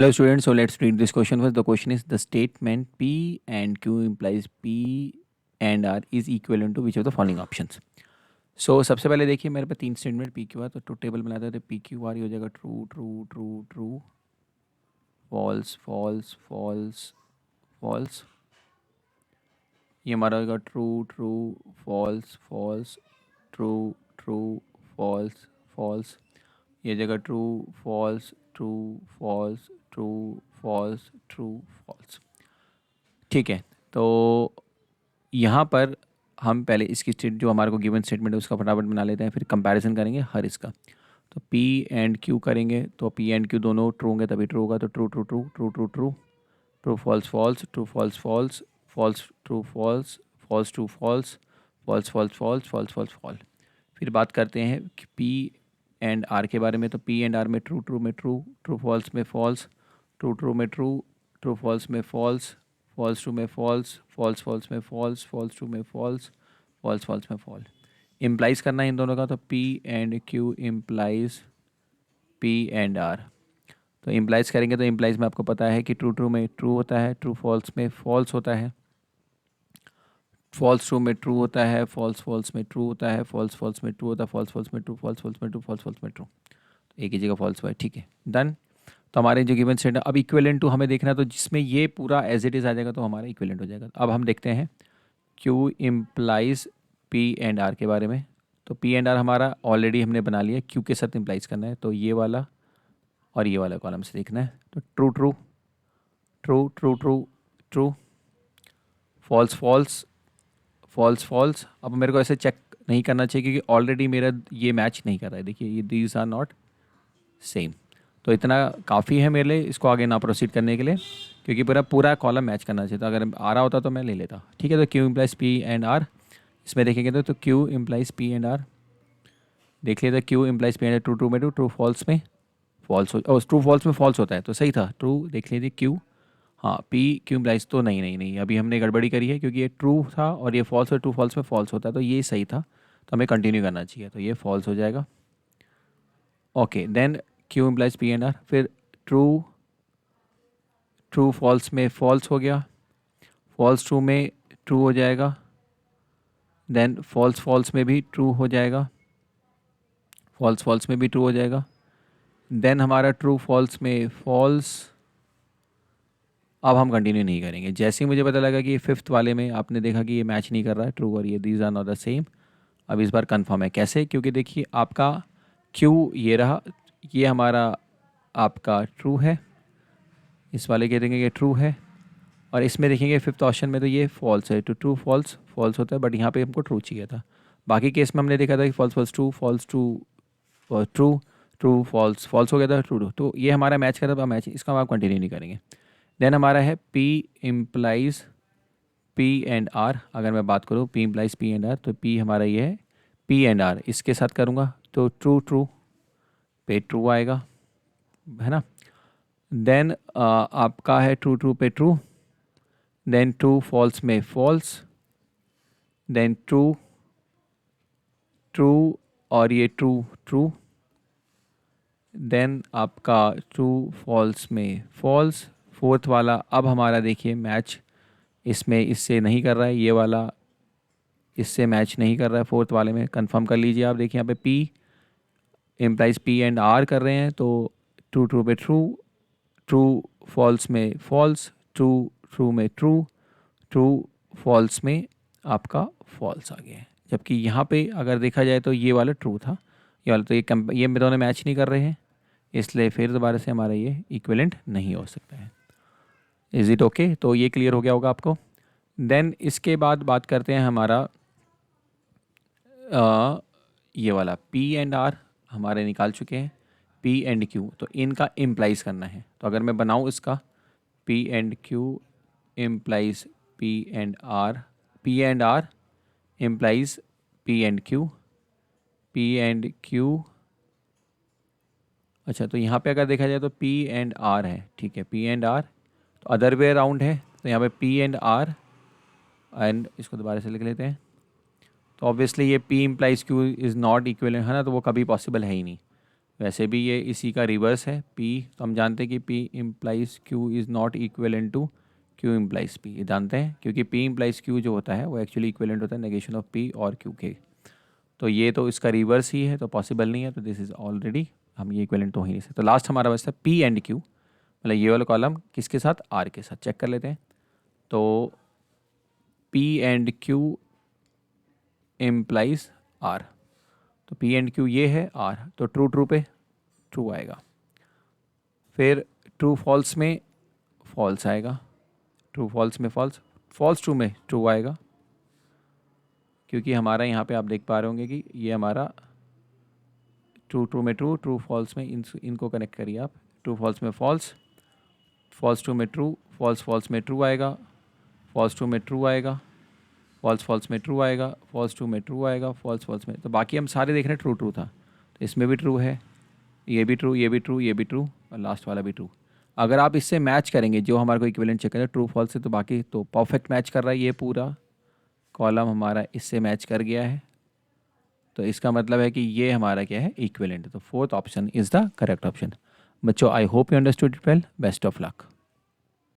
Hello students, so let's read this question first. The question is the statement P and Q implies P and R is equivalent to which of the following options. So सबसे पहले देखिए मेरे पे तीन statement P Q R तो table बनाते हैं तो पी क्यू आर ये हो जाएगा true true true true false false false false, ये हमारा होगा true true false false true true false false, ये जगह true false true false true false true false. ठीक है, तो यहाँ पर हम पहले इसकी स्टेट जो हमारे को गिवन स्टेटमेंट है उसका फटाफट बना लेते हैं, फिर कंपैरिजन करेंगे हर इसका। तो P एंड Q करेंगे तो P एंड Q दोनों ट्रू होंगे तभी ट्रू होगा, तो true true true true true true true false false true false false false true false false true false false false false false false false. फिर बात करते हैं P एंड R के बारे में, तो P एंड R में ट्रू ट्रू में ट्रू, ट्रू फॉल्स में फॉल्स, ट्रू ट्रू में ट्रू, ट्रू फॉल्स में फॉल्स, फॉल्स ट्रू में फॉल्स, फॉल्स फॉल्स में फॉल्स, फॉल्स ट्रू में फॉल्स, फॉल्स फॉल्स में फॉल। इम्प्लाइज करना है इन दोनों का, तो P and Q implies P and R। तो इम्प्लाइज करेंगे तो इम्प्लाइज में आपको पता है कि ट्रू ट्रू में ट्रू होता है, ट्रू फॉल्स में फॉल्स होता है, फॉल्स ट्रू में ट्रू होता है, फॉल्स फॉल्स में ट्रू होता है, फॉल्स फॉल्स में ट्रू होता है, फॉल्स फॉल्स में ट्रू, फॉल्स फॉल्स में ट्रू, फॉल्स फॉल्स में ट्रू। एक ही जगह फॉल्स हुआ है, ठीक है, डन। तो हमारे जो गिवन सेट है अब इक्विवेलेंट टू हमें देखना है, तो जिसमें ये पूरा एज इट इज़ आ जाएगा तो हमारा इक्विवेलेंट हो जाएगा। अब हम देखते हैं Q implies P and R के बारे में। तो पी एंड आर हमारा ऑलरेडी हमने बना लिया, क्यू के साथ इम्प्लाइज करना है, तो ये वाला और ये वाला कॉलम से देखना है। तो true true true true true true, false false false false. अब मेरे को ऐसे चेक नहीं करना चाहिए क्योंकि ऑलरेडी मेरा ये मैच नहीं कर रहा है, देखिए ये दीज आर नॉट सेम। तो इतना काफ़ी है मेरे लिए इसको आगे ना प्रोसीड करने के लिए, क्योंकि पूरा पूरा कॉलम मैच करना चाहिए था। अगर आ रहा होता तो मैं ले लेता, ठीक है। तो Q implies P and R, इसमें देखेंगे तो Q implies P and R देख लिया था। Q implies P and true true में ट्रू फॉल्स में फॉल्स हो, ट्रू फॉल्स में फॉल्स होता है तो सही था, ट्रू देख लीजिए क्यू। हाँ पी क्यू इम्प्लाइज तो नहीं नहीं नहीं, अभी हमने गड़बड़ी करी है क्योंकि ये ट्रू था और ये फॉल्स और ट्रू फॉल्स में फॉल्स होता है, तो ये सही था, तो हमें कंटिन्यू करना चाहिए, तो ये फॉल्स हो जाएगा। Okay then Q implies P and R, फिर ट्रू ट्रू फॉल्स में फॉल्स हो गया, फॉल्स ट्रू में ट्रू हो जाएगा, देन फॉल्स फॉल्स में भी ट्रू हो जाएगा, फॉल्स फॉल्स में भी ट्रू हो जाएगा, देन हमारा ट्रू फॉल्स में फॉल्स। अब हम कंटिन्यू नहीं करेंगे, जैसे ही मुझे पता लगा कि ये फिफ्थ वाले में आपने देखा कि ये मैच नहीं कर रहा है ट्रू और ये these are not the same. अब इस बार कंफर्म है, कैसे? क्योंकि देखिए आपका क्यू ये रहा, ये हमारा आपका ट्रू है, इस वाले के देखेंगे ट्रू है, और इसमें देखेंगे फिफ्थ ऑप्शन में तो ये फॉल्स है, तो ट्रू फॉल्स फॉल्स होता है, बट यहाँ पे हमको ट्रू चाहिए था। बाकी केस में हमने देखा था कि false false true true true false false हो गया था, ट्रू, तो ये हमारा मैच कर रहा था, मैच इसका हम आप कंटिन्यू नहीं करेंगे। देन हमारा है P implies P and R. अगर मैं बात करूँ P implies P and R, तो पी हमारा ये है, पी एंड आर इसके साथ करूँगा तो ट्रू ट्रू पे ट्रू आएगा, है ना। देन आपका है ट्रू ट्रू पे ट्रू, देन ट्रू फॉल्स में फॉल्स, देन ट्रू ट्रू और ये ट्रू ट्रू, देन आपका ट्रू फॉल्स में फॉल्स, फोर्थ वाला अब हमारा देखिए मैच इसमें इससे नहीं कर रहा है, ये वाला इससे मैच नहीं कर रहा है, फोर्थ वाले में कंफर्म कर लीजिए आप। देखिए यहाँ पे P implies P and R कर रहे हैं, तो ट्रू ट्रू पे ट्रू, ट्रू फॉल्स में फॉल्स, ट्रू ट्रू में ट्रू, ट्रू फॉल्स में आपका फॉल्स आ गया है। जबकि यहाँ पे अगर देखा जाए तो ये वाला ट्रू था, ये वाला तो ये दोनों मैच नहीं कर रहे हैं, इसलिए फिर दोबारा से हमारा ये इक्विवेलेंट नहीं हो सकता है। Is it okay? तो ये क्लियर हो गया होगा आपको। देन इसके बाद बात करते हैं हमारा ये वाला पी एंड आर हमारे निकाल चुके हैं, पी एंड क्यू, तो इनका इम्प्लाइज करना है। तो अगर मैं बनाऊँ इसका P and Q implies P and R, P and R implies P and Q, P and Q. अच्छा तो यहाँ पे अगर देखा जाए तो पी एंड आर है, ठीक है, पी एंड आर, तो अदर वे अराउंड है, तो यहाँ पे पी एंड आर, एंड इसको दोबारा से लिख लेते हैं। तो ऑब्वियसली ये P implies Q is not equal है ना, तो वो कभी पॉसिबल है ही नहीं, वैसे भी ये इसी का रिवर्स है P, तो हम जानते हैं कि P implies Q is not equivalent to Q implies P, ये जानते हैं, क्योंकि P इम्प्लाइज Q जो होता है वो एक्चुअली इक्वलेंट होता है नेगेशन ऑफ P और Q के। तो ये तो इसका रिवर्स ही है, तो पॉसिबल नहीं है, तो दिस इज़ ऑलरेडी, हम ये इक्वलेंट तो हो ही नहीं सकते। तो लास्ट हमारा बचता है P एंड Q, मतलब ये वाला कॉलम किसके साथ, R के साथ। चेक कर लेते हैं। तो P and Q implies R, तो P एंड Q ये है R, तो ट्रू ट्रू पे ट्रू आएगा। फिर ट्रू फॉल्स में फॉल्स आएगा, ट्रू फॉल्स में फॉल्स, फॉल्स ट्रू में ट्रू आएगा, क्योंकि हमारा यहाँ पे आप देख पा रहे होंगे कि ये हमारा ट्रू ट्रू में ट्रू, ट्रू फॉल्स में इनको कनेक्ट करिए आप, ट्रू फॉल्स में फॉल्स, फॉल्स ट्रू में ट्रू, फॉल्स फॉल्स में ट्रू आएगा, फॉल्स ट्रू में ट्रू आएगा, फॉल्स फॉल्स में ट्रू आएगा, फॉल्स ट्रू में ट्रू आएगा, फॉल्स फॉल्स में, तो बाकी हम सारे देख रहे हैं ट्रू ट्रू था, तो इसमें भी ट्रू है, ये भी ट्रू, ये भी ट्रू, ये भी ट्रू, और लास्ट वाला भी ट्रू। अगर आप इससे मैच करेंगे जो हमारे को इक्विवेलेंट चेक करें ट्रू फॉल्स से, तो बाकी तो परफेक्ट मैच कर रहा है, ये पूरा कॉलम हमारा इससे मैच कर गया है, तो इसका मतलब है कि ये हमारा क्या है, इक्विवेलेंट। तो fourth option is the correct option. बच्चों, I hope you understood it well, best of luck.